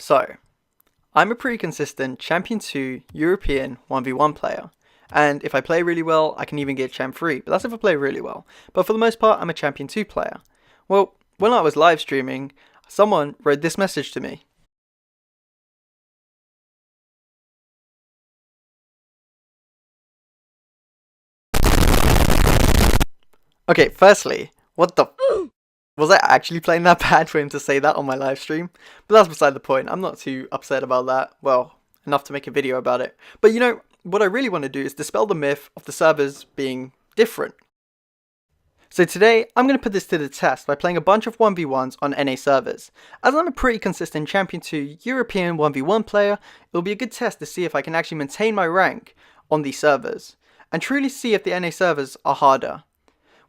So, I'm a pretty consistent Champion 2 European 1v1 player. And if I play really well, I can even get Champ 3, but that's if I play really well. But for the most part, I'm a Champion 2 player. Well, when I was live streaming, someone wrote this message to me. Okay, firstly, what the was I actually playing that bad for him to say that on my live stream? But that's beside the point. I'm not too upset about that. Well, enough to make a video about it. But what I really want to do is dispel the myth of the servers being different. So today, I'm going to put this to the test by playing a bunch of 1v1s on NA servers. As I'm a pretty consistent Champion 2 European 1v1 player, it'll be a good test to see if I can actually maintain my rank on these servers, and truly see if the NA servers are harder.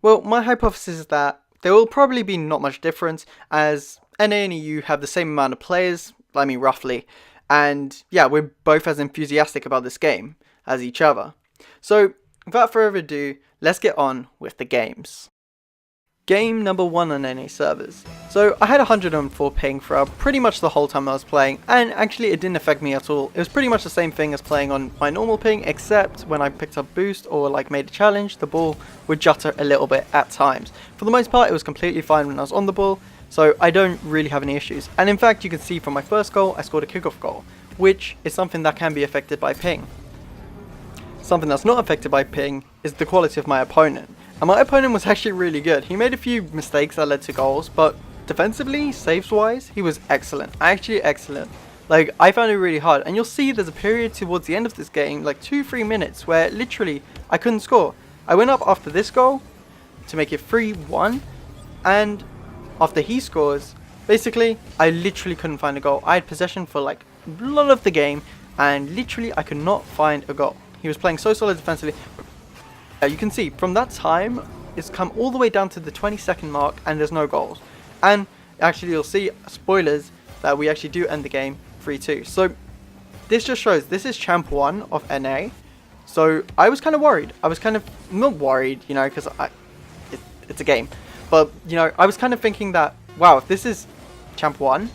Well, my hypothesis is that there will probably be not much difference, as NA and EU have the same amount of players, I mean roughly, and yeah, we're both as enthusiastic about this game as each other. So, without further ado, let's get on with the games. Game number 1 on NA servers. So I had 104 ping for pretty much the whole time I was playing, and actually it didn't affect me at all. It was pretty much the same thing as playing on my normal ping, except when I picked up boost or made a challenge, the ball would jutter a little bit at times. For the most part, it was completely fine when I was on the ball, so I don't really have any issues. And in fact, you can see from my first goal, I scored a kickoff goal, which is something that can be affected by ping. Something that's not affected by ping is the quality of my opponent. And my opponent was actually really good. He made a few mistakes that led to goals, but defensively, saves-wise, he was excellent. Actually excellent. I found it really hard. And you'll see there's a period towards the end of this game, 2-3 minutes, where literally I couldn't score. I went up after this goal to make it 3-1, and after he scores, basically, I literally couldn't find a goal. I had possession for a lot of the game, and literally I could not find a goal. He was playing so solid defensively. You can see from that time it's come all the way down to the 20-second mark and there's no goals. And actually you'll see, spoilers, that we actually do end the game 3-2. So this just shows this is Champ 1 of NA. So I was kind of worried. I was kind of not worried, because it's a game. But, I was kind of thinking that, wow, if this is Champ 1,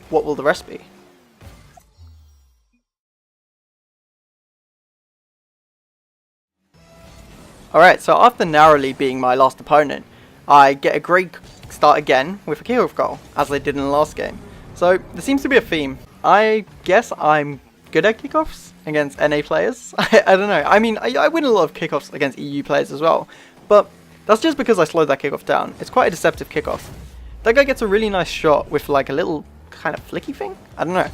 what will the rest be? Alright, so after narrowly being my last opponent, I get a great start again with a kickoff goal, as I did in the last game. So, there seems to be a theme. I guess I'm good at kickoffs against NA players. I don't know. I mean, I win a lot of kickoffs against EU players as well. But that's just because I slowed that kickoff down. It's quite a deceptive kickoff. That guy gets a really nice shot with a little kind of flicky thing. I don't know.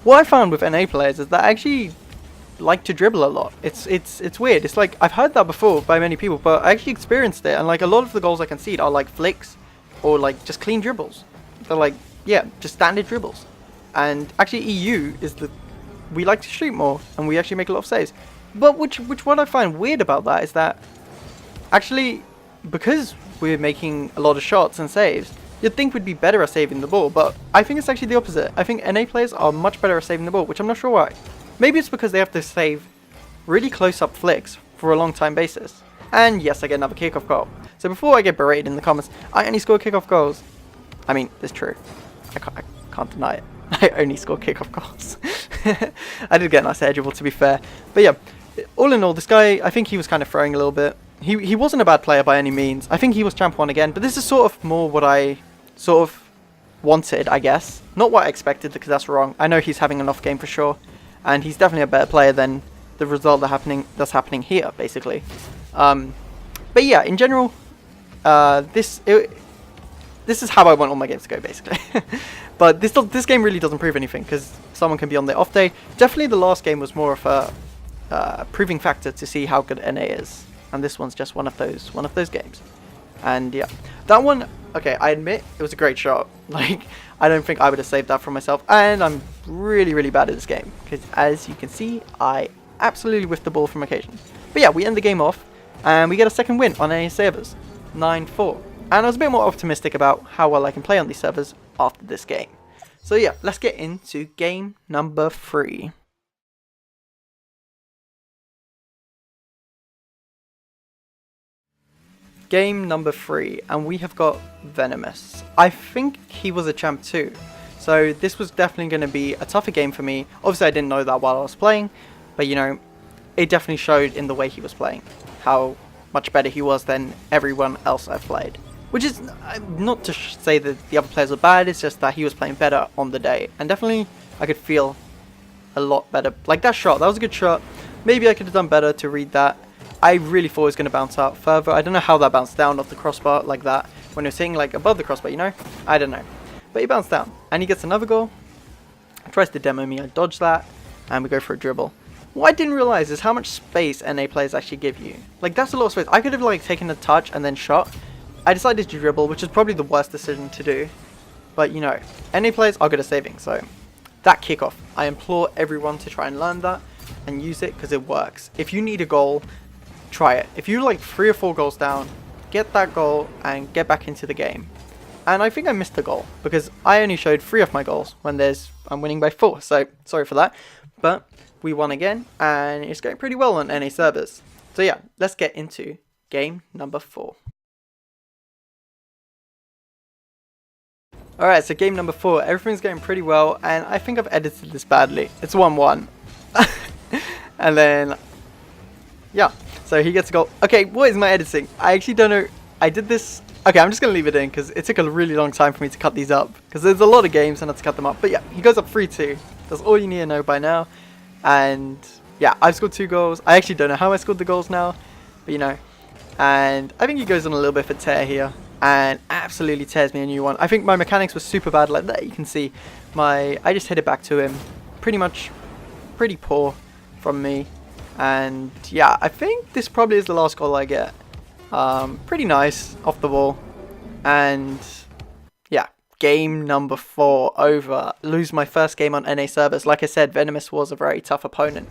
What I found with NA players is that actually like to dribble a lot. It's weird. It's I've heard that before by many people, but I actually experienced it, and a lot of the goals I concede are flicks or just clean dribbles. They're yeah, just standard dribbles. And actually EU is we like to shoot more and we actually make a lot of saves. But which what I find weird about that is that actually, because we're making a lot of shots and saves, you'd think we'd be better at saving the ball, but I think it's actually the opposite. I think NA players are much better at saving the ball, which I'm not sure why. Maybe it's because they have to save really close-up flicks for a long time basis. And yes, I get another kickoff goal. So before I get berated in the comments, I only score kickoff goals. I mean, it's true. I can't deny it. I only score kickoff goals. I did get a nice edge to be fair. But yeah, all in all, this guy, I think he was kind of throwing a little bit. He wasn't a bad player by any means. I think he was Champ 1 again, but this is sort of more what I sort of wanted, I guess. Not what I expected, because that's wrong. I know he's having an off game for sure. And he's definitely a better player than the result that's happening here, basically. But yeah, in general, this is how I want all my games to go, basically. But this game really doesn't prove anything, because someone can be on their off day. Definitely the last game was more of a proving factor to see how good NA is. And this one's just one of those games. And yeah, that one, okay, I admit it was a great shot. I don't think I would have saved that for myself, and I'm really, really bad at this game, because as you can see, I absolutely whiffed the ball from occasion. But yeah, we end the game off, and we get a second win on NA servers, 9-4. And I was a bit more optimistic about how well I can play on these servers after this game. So yeah, let's get into game number 3. Game number 3, and we have got Venomous. I think he was a champ too. So So this was definitely going to be a tougher game for me. Obviously I didn't know that while I was playing, but you know, it definitely showed in the way he was playing how much better he was than everyone else I've played. Which is not to say that the other players were bad, it's just that he was playing better on the day. And definitely I could feel a lot better. Like that shot, that was a good shot. Maybe I could have done better to read that. I really thought it was going to bounce out further. I don't know how that bounced down off the crossbar like that. When you're sitting like above the crossbar, you know? I don't know. But he bounced down. And he gets another goal. Tries to demo me, I dodge that. And we go for a dribble. What I didn't realize is how much space NA players actually give you. Like that's a lot of space. I could have like taken a touch and then shot. I decided to dribble, which is probably the worst decision to do. But you know, NA players are good at saving. So that kickoff, I implore everyone to try and learn that and use it because it works. If you need a goal, try it. If you're like 3 or 4 goals down, get that goal and get back into the game. And I think I missed the goal because I only showed 3 of my goals when I'm winning by 4. So sorry for that. But we won again and it's going pretty well on NA servers. So yeah, let's get into game number 4. Alright, so game number 4, everything's going pretty well and I think I've edited this badly. It's 1-1. And then, yeah, so he gets a goal. Okay, what is my editing? I actually don't know. I did this. Okay, I'm just going to leave it in because it took a really long time for me to cut these up. Because there's a lot of games and I had to cut them up. But yeah, he goes up 3-2. That's all you need to know by now. And yeah, I've scored 2 goals. I actually don't know how I scored the goals now. But you know. And I think he goes on a little bit of a tear here. And absolutely tears me a new one. I think my mechanics were super bad like that. You can see I just hit it back to him. Pretty poor from me. And yeah, I think this probably is the last goal I get. Pretty nice off the ball. And yeah, game number 4 over. Lose my first game on NA servers. Like I said, Venomous was a very tough opponent.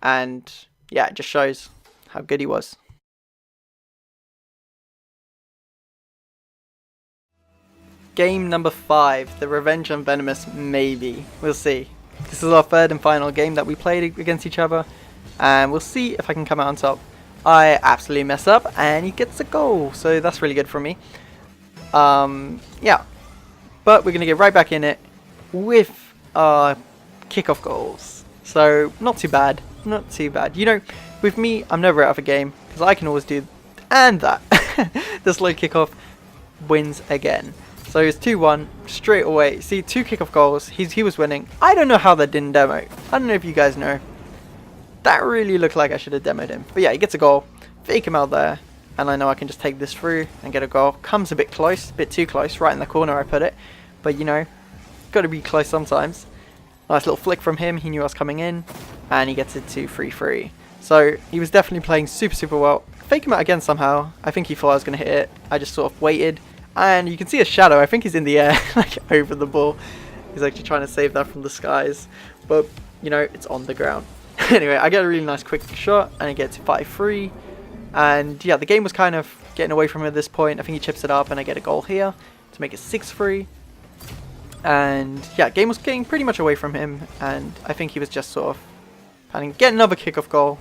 And yeah, it just shows how good he was. Game number 5, the revenge on Venomous, maybe. We'll see. This is our 3rd and final game that we played against each other. And we'll see if I can come out on top. I absolutely mess up and he gets a goal. So that's really good for me. Yeah. But we're going to get right back in it with our kickoff goals. So not too bad. Not too bad. You know, with me, I'm never out of a game. Because I can always do... And that. The slow kickoff wins again. So it's 2-1 straight away. See, 2 kickoff goals. He was winning. I don't know how that didn't demo. I don't know if you guys know. That really looked like I should have demoed him. But yeah, he gets a goal. Fake him out there. And I know I can just take this through and get a goal. Comes a bit close. A bit too close. Right in the corner I put it. But you know, got to be close sometimes. Nice little flick from him. He knew I was coming in. And he gets it to 3-3. So he was definitely playing super well. Fake him out again somehow. I think he thought I was going to hit it. I just sort of waited. And you can see a shadow. I think he's in the air, like over the ball. He's actually trying to save that from the skies. But, you know, it's on the ground. Anyway, I get a really nice quick shot. And I get to 5-3. And, yeah, the game was kind of getting away from him at this point. I think he chips it up and I get a goal here to make it 6-3. And, yeah, game was getting pretty much away from him. And I think he was just sort of planning to get another kickoff goal.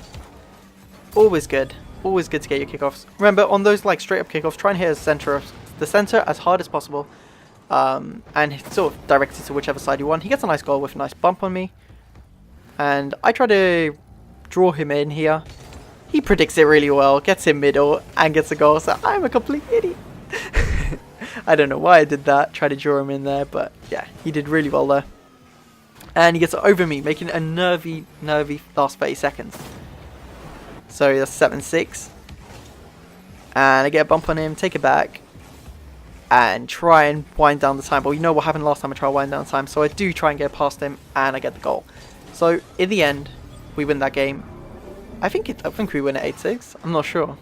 Always good. Always good to get your kickoffs. Remember, on those like straight up kickoffs, try and hit the center as hard as possible, and sort of direct it to whichever side you want. He gets a nice goal with a nice bump on me, and I try to draw him in here. He predicts it really well, gets in middle, and gets a goal. So I'm a complete idiot. I don't know why I did that. Try to draw him in there, but yeah, he did really well there. And he gets it over me, making a nervy last 30 seconds. So that's 7-6. And I get a bump on him, take it back, and try and wind down the time. Well, you know what happened last time I tried to wind down the time, so I do try and get past him, and I get the goal. So in the end, we win that game. I think we win at 8-6. I'm not sure.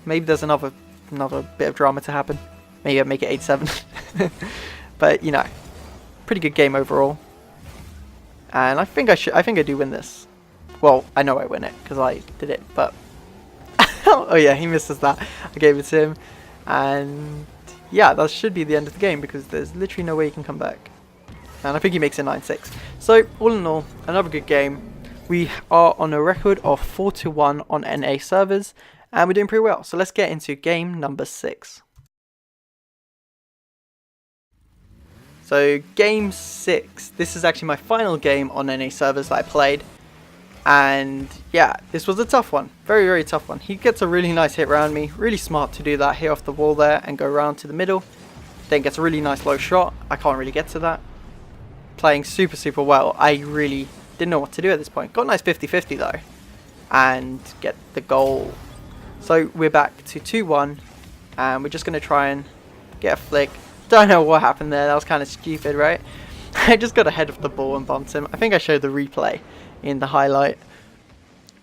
Maybe there's another bit of drama to happen. Maybe I make it 8-7. But you know, pretty good game overall. And I think I do win this. Well, I know I win it because I did it, but oh yeah, he misses that. I gave it to him, and yeah, that should be the end of the game because there's literally no way he can come back. And I think he makes it 9-6. So all in all, another good game. We are on a record of 4-1 on NA servers, and we're doing pretty well. So let's get into game number 6. So game 6, this is actually my final game on NA servers that I played. And yeah, this was a tough one, very, very tough one. He gets a really nice hit around me, really smart to do that, hit off the wall there and go around to the middle. Then gets a really nice low shot, I can't really get to that. Playing super, super well. I really didn't know what to do at this point. Got a nice 50-50 though, and get the goal. So we're back to 2-1, and we're just going to try and get a flick. Don't know what happened there, that was kind of stupid, right? I just got ahead of the ball and bumped him. I think I showed the replay in the highlight.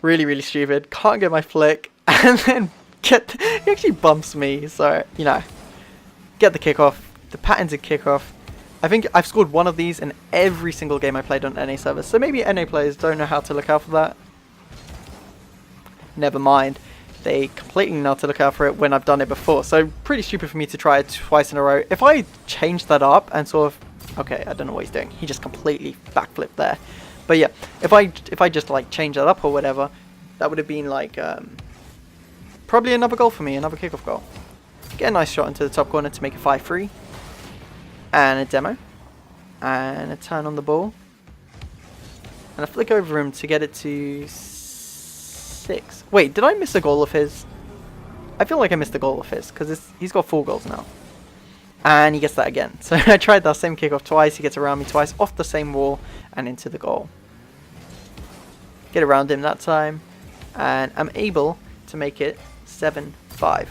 Really, really stupid. Can't get my flick, and then he actually bumps me, so, you know, get the kickoff. The patented kickoff. I think I've scored one of these in every single game I played on NA servers, so maybe NA players don't know how to look out for that. Never mind. They completely know how to look out for it when I've done it before, so pretty stupid for me to try it twice in a row. If I change that up and sort of... Okay, I don't know what he's doing. He just completely backflipped there. But yeah, if I just like change that up or whatever, that would have been like probably another goal for me, another kickoff goal. Get a nice shot into the top corner to make it 5-3. And a demo. And a turn on the ball. And a flick over him to get it to 6. Wait, did I miss a goal of his? I feel like I missed a goal of his, because he's got 4 goals now. And he gets that again. So I tried that same kickoff twice, he gets around me twice, off the same wall, and into the goal. Get around him that time. And I'm able to make it 7-5.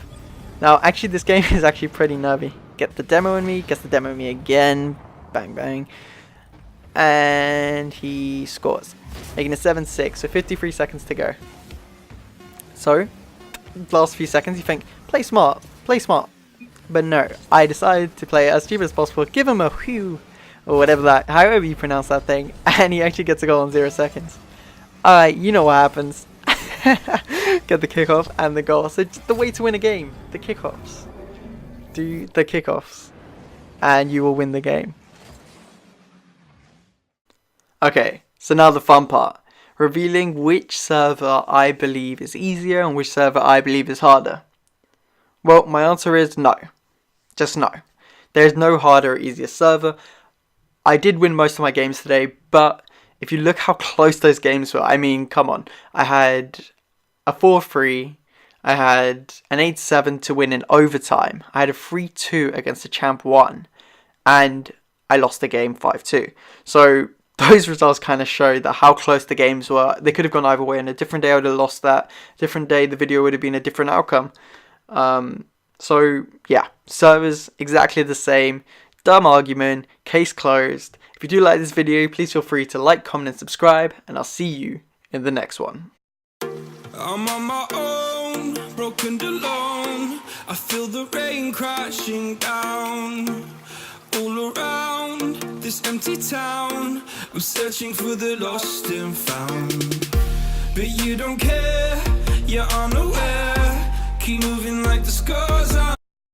Now, actually, this game is actually pretty nervy. Get the demo in me, gets the demo in me again. Bang, bang. And he scores. Making it 7-6, so 53 seconds to go. So, last few seconds, you think, play smart, play smart. But no, I decided to play it as cheap as possible, give him a whew, or whatever that, however you pronounce that thing, and he actually gets a goal in 0 seconds. Alright, you know what happens. Get the kickoff and the goal. So the way to win a game, the kickoffs. Do the kickoffs, and you will win the game. Okay, so now the fun part. Revealing which server I believe is easier and which server I believe is harder. Well, my answer is no. Just no. There is no harder or easier server. I did win most of my games today, but if you look how close those games were, I mean, come on. I had a 4-3, I had an 8-7 to win in overtime, I had a 3-2 against the champ 1, and I lost the game 5-2. So those results kind of show that how close the games were. They could have gone either way. On a different day I would have lost that. Different day the video would have been a different outcome. So yeah, servers exactly the same. Dumb argument, case closed. If you do like this video, please feel free to like, comment and subscribe, and I'll see you in the next one. I'm on my own, broken and alone. I feel the rain crashing down all around this empty town. I'm searching for the lost and found, but you don't care, you're unaware. Keep moving like the scars are